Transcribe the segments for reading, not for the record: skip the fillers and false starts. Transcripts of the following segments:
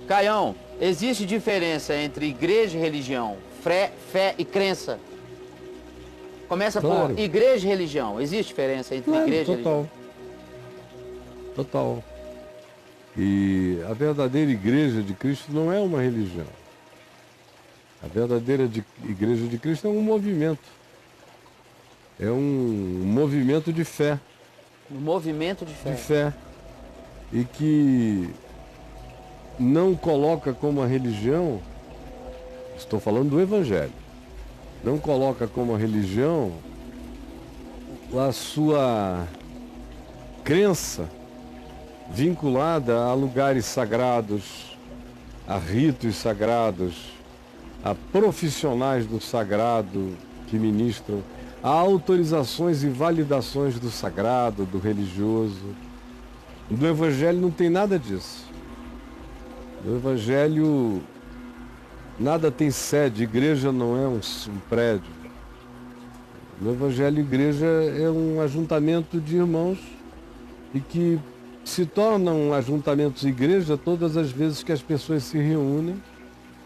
Caião, existe diferença entre igreja e religião, fé e crença? Começa Claro. por igreja e religião. Existe diferença entre Claro, igreja e religião? total. E a verdadeira igreja de Cristo não é uma religião. A verdadeira igreja de Cristo é um movimento. É um movimento de fé. Um movimento de fé. De fé. E que não coloca como a religião, estou falando do Evangelho, não coloca como a religião a sua crença vinculada a lugares sagrados, a ritos sagrados, a profissionais do sagrado que ministram, a autorizações e validações do sagrado, do religioso. Do Evangelho não tem nada disso. No Evangelho nada tem sede, igreja não é um prédio. No Evangelho, igreja é um ajuntamento de irmãos e que se tornam ajuntamentos igreja todas as vezes que as pessoas se reúnem,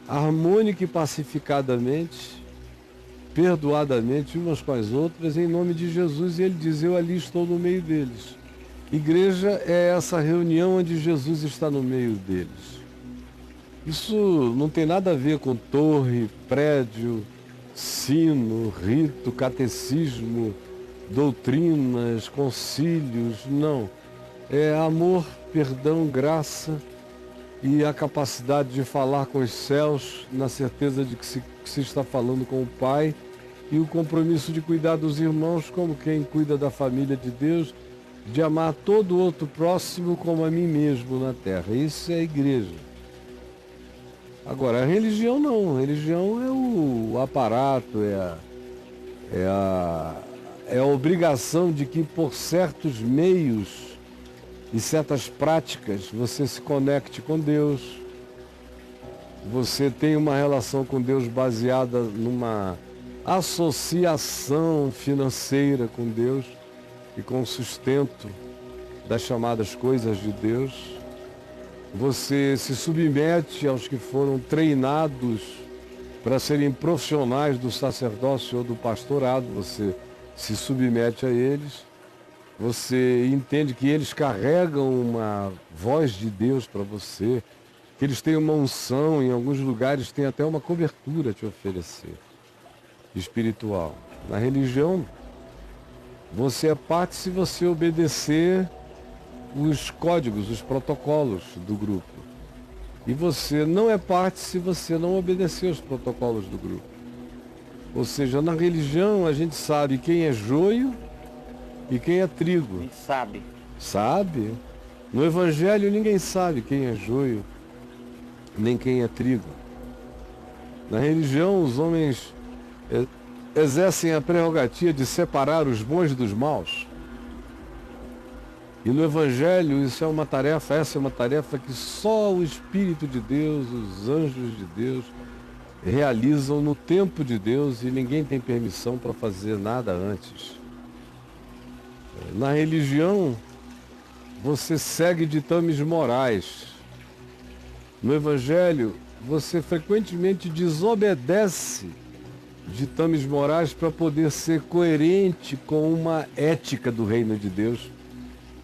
harmônica e pacificadamente, perdoadamente umas com as outras, em nome de Jesus, e ele diz, eu ali estou no meio deles. Igreja é essa reunião onde Jesus está no meio deles. Isso não tem nada a ver com torre, prédio, sino, rito, catecismo, doutrinas, concílios, não. É amor, perdão, graça e a capacidade de falar com os céus na certeza de que se está falando com o Pai e o compromisso de cuidar dos irmãos como quem cuida da família de Deus, de amar todo o outro próximo como a mim mesmo na terra. Isso é a igreja. Agora, a religião não. A religião é o aparato, é a obrigação de que por certos meios e certas práticas você se conecte com Deus, você tem uma relação com Deus baseada numa associação financeira com Deus e com o sustento das chamadas coisas de Deus. Você se submete aos que foram treinados para serem profissionais do sacerdócio ou do pastorado, você se submete a eles. Você entende que eles carregam uma voz de Deus para você, que eles têm uma unção, em alguns lugares têm até uma cobertura a te oferecer, espiritual. Na religião, você é parte se você obedecer os códigos, os protocolos do grupo. E você não é parte se você não obedecer os protocolos do grupo. Ou seja, na religião a gente sabe quem é joio e quem é trigo. A gente sabe. Sabe? No Evangelho ninguém sabe quem é joio, nem quem é trigo. Na religião os homens exercem a prerrogativa de separar os bons dos maus. E no Evangelho essa é uma tarefa que só o Espírito de Deus, os anjos de Deus, realizam no tempo de Deus e ninguém tem permissão para fazer nada antes. Na religião, você segue ditames morais. No Evangelho, você frequentemente desobedece ditames morais para poder ser coerente com uma ética do reino de Deus,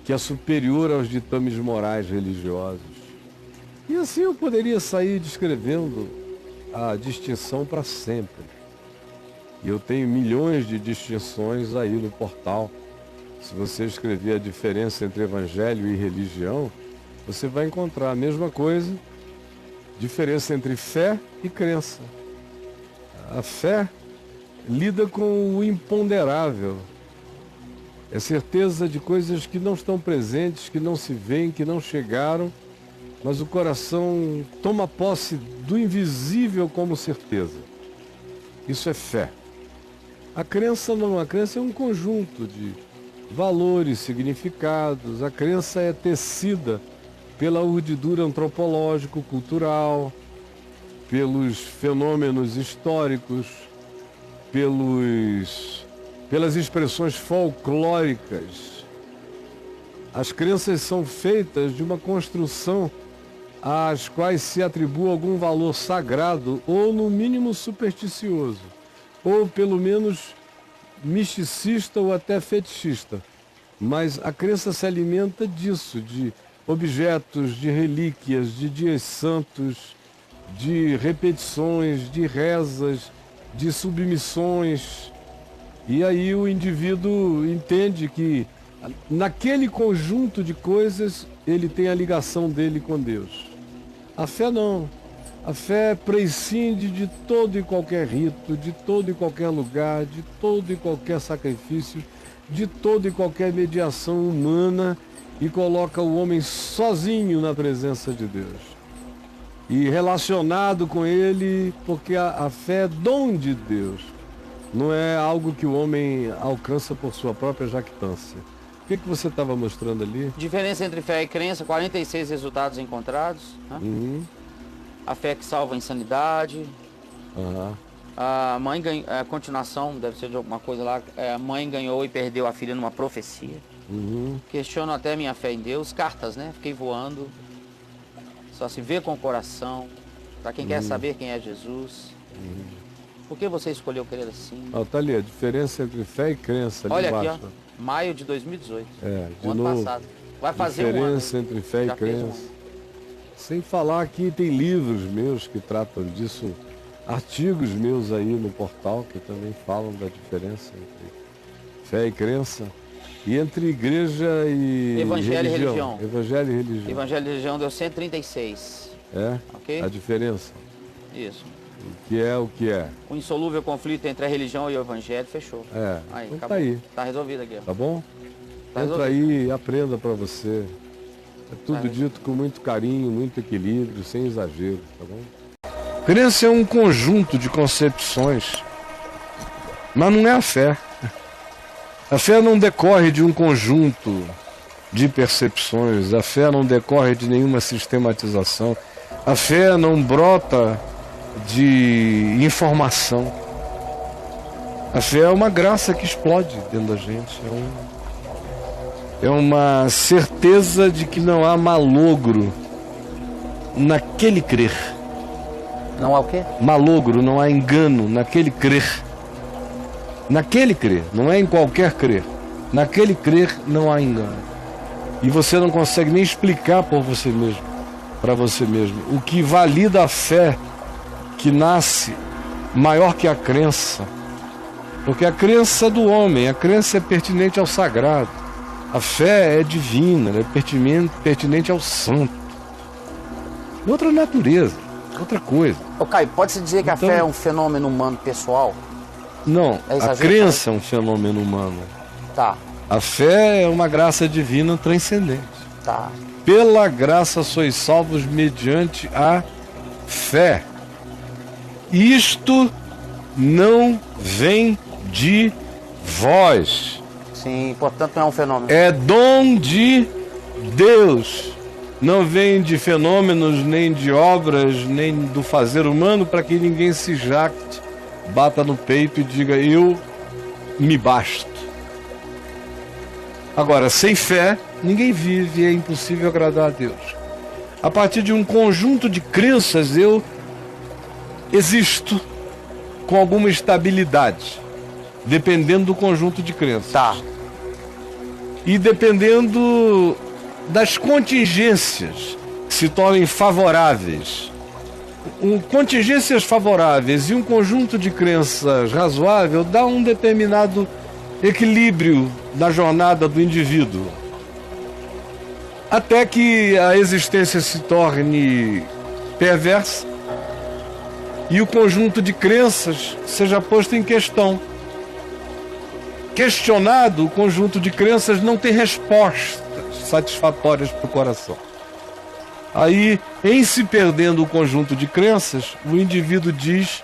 que é superior aos ditames morais religiosos. E assim eu poderia sair descrevendo a distinção para sempre. E eu tenho milhões de distinções aí no portal. Se você escrever a diferença entre evangelho e religião, você vai encontrar a mesma coisa, diferença entre fé e crença. A fé lida com o imponderável. É certeza de coisas que não estão presentes, que não se veem, que não chegaram, mas o coração toma posse do invisível como certeza. Isso é fé. A crença não, a crença é um conjunto de valores, significados. A crença é tecida pela urdidura antropológico-cultural, pelos fenômenos históricos, pelas expressões folclóricas. As crenças são feitas de uma construção às quais se atribua algum valor sagrado ou, no mínimo, supersticioso, ou, pelo menos, misticista ou até fetichista. Mas a crença se alimenta disso, de objetos, de relíquias, de dias santos, de repetições, de rezas, de submissões. E aí o indivíduo entende que naquele conjunto de coisas ele tem a ligação dele com Deus. A fé não. A fé prescinde de todo e qualquer rito, de todo e qualquer lugar, de todo e qualquer sacrifício, de toda e qualquer mediação humana e coloca o homem sozinho na presença de Deus. E relacionado com ele, porque a fé é dom de Deus. Não é algo que o homem alcança por sua própria jactância. O que você estava mostrando ali? Diferença entre fé e crença, 46 resultados encontrados. Né? Uhum. A fé que salva a insanidade. Uhum. A mãe ganhou, a continuação, deve ser de alguma coisa lá. A mãe ganhou e perdeu a filha numa profecia. Uhum. Questiono até minha fé em Deus. Cartas, né? Fiquei voando. Só se vê com o coração. Para quem quer saber quem é Jesus. Por que você escolheu crer assim? Tá ali, a diferença entre fé e crença. Ali olha embaixo. aqui, ó. Maio de 2018. De ano novo, passado. Vai fazer um ano. Diferença entre fé Já e fez um crença. ano. Sem falar que tem livros meus que tratam disso, artigos meus aí no portal que também falam da diferença entre fé e crença e entre igreja e Evangelho e religião. Evangelho e religião. Evangelho e religião deu 136. É? Ok? A diferença. Isso. O que é o que é. O insolúvel conflito entre a religião e o evangelho fechou. Aí, então acabou. tá aí. Tá resolvido aqui, ó. Tá bom? Tá Entra aí e aprenda para você. É tudo Tá dito com muito carinho, muito equilíbrio, sem exagero, tá bom? Crença é um conjunto de concepções, mas não é a fé. A fé não decorre de um conjunto de percepções, a fé não decorre de nenhuma sistematização, a fé não brota de informação. A fé é uma graça que explode dentro da gente, é uma certeza de que não há malogro naquele crer. Não há o quê? Malogro, não há engano naquele crer. Naquele crer, não é em qualquer crer. Naquele crer não há engano. E você não consegue nem explicar por você mesmo, para você mesmo, o que valida a fé que nasce maior que a crença. Porque a crença é do homem, a crença é pertinente ao sagrado. A fé é divina, é pertinente ao santo. Outra natureza, outra coisa. Ô Caio, pode-se dizer que a fé é um fenômeno humano pessoal? Não, a crença é um fenômeno humano. Tá. A fé é uma graça divina transcendente. Tá. Pela graça sois salvos mediante a fé. Isto não vem de vós. Sim, portanto não é um fenômeno. É dom de Deus. Não vem de fenômenos, nem de obras, nem do fazer humano, para que ninguém se jacte, bata no peito e diga, eu me basto. Agora, sem fé, ninguém vive, é impossível agradar a Deus. A partir de um conjunto de crenças, eu existo com alguma estabilidade, dependendo do conjunto de crenças. Tá. E dependendo das contingências que se tornem favoráveis. Contingências favoráveis e um conjunto de crenças razoável dá um determinado equilíbrio na jornada do indivíduo. Até que a existência se torne perversa e o conjunto de crenças seja posto em questão. Questionado, o conjunto de crenças não tem respostas satisfatórias para o coração. Aí, em se perdendo o conjunto de crenças, o indivíduo diz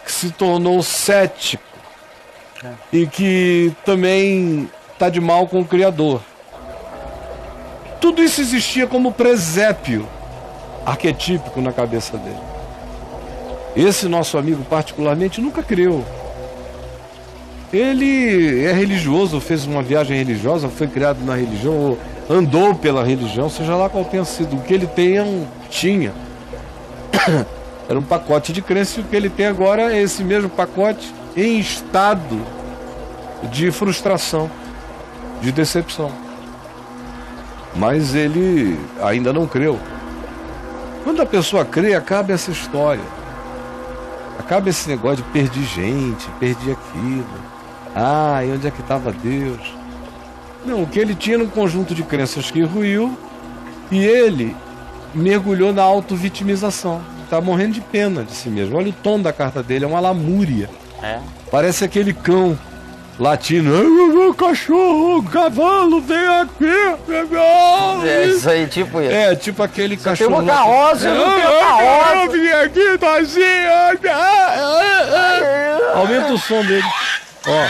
que se tornou cético e que também está de mal com o Criador. Tudo isso existia como presépio arquetípico na cabeça dele. Esse nosso amigo particularmente nunca creu. Ele é religioso, fez uma viagem religiosa, foi criado na religião, andou pela religião, seja lá qual tenha sido. O que ele tinha era um pacote de crença, e o que ele tem agora é esse mesmo pacote em estado de frustração, de decepção. Mas ele ainda não creu. Quando a pessoa crê, acaba essa história. Acaba esse negócio de perdi gente, perdi aquilo. Ah, e onde é que estava Deus? Não, o que ele tinha era um conjunto de crenças que ruiu, e ele mergulhou na auto-vitimização. Está morrendo de pena de si mesmo. Olha o tom da carta dele, é uma lamúria. Parece aquele cão latino. Cachorro, cavalo, vem aqui. Isso aí, tipo isso. É, tipo aquele cachorro. Tem uma carroça, eu não tenho carroça. Eu vim aqui, tadinho. Aumenta o som dele. Ó.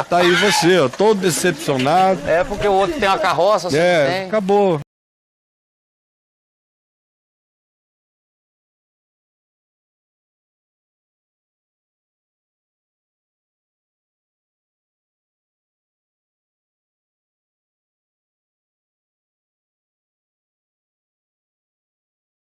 Tá aí você, ó, todo decepcionado. É porque o outro tem uma carroça, você não tem. Acabou.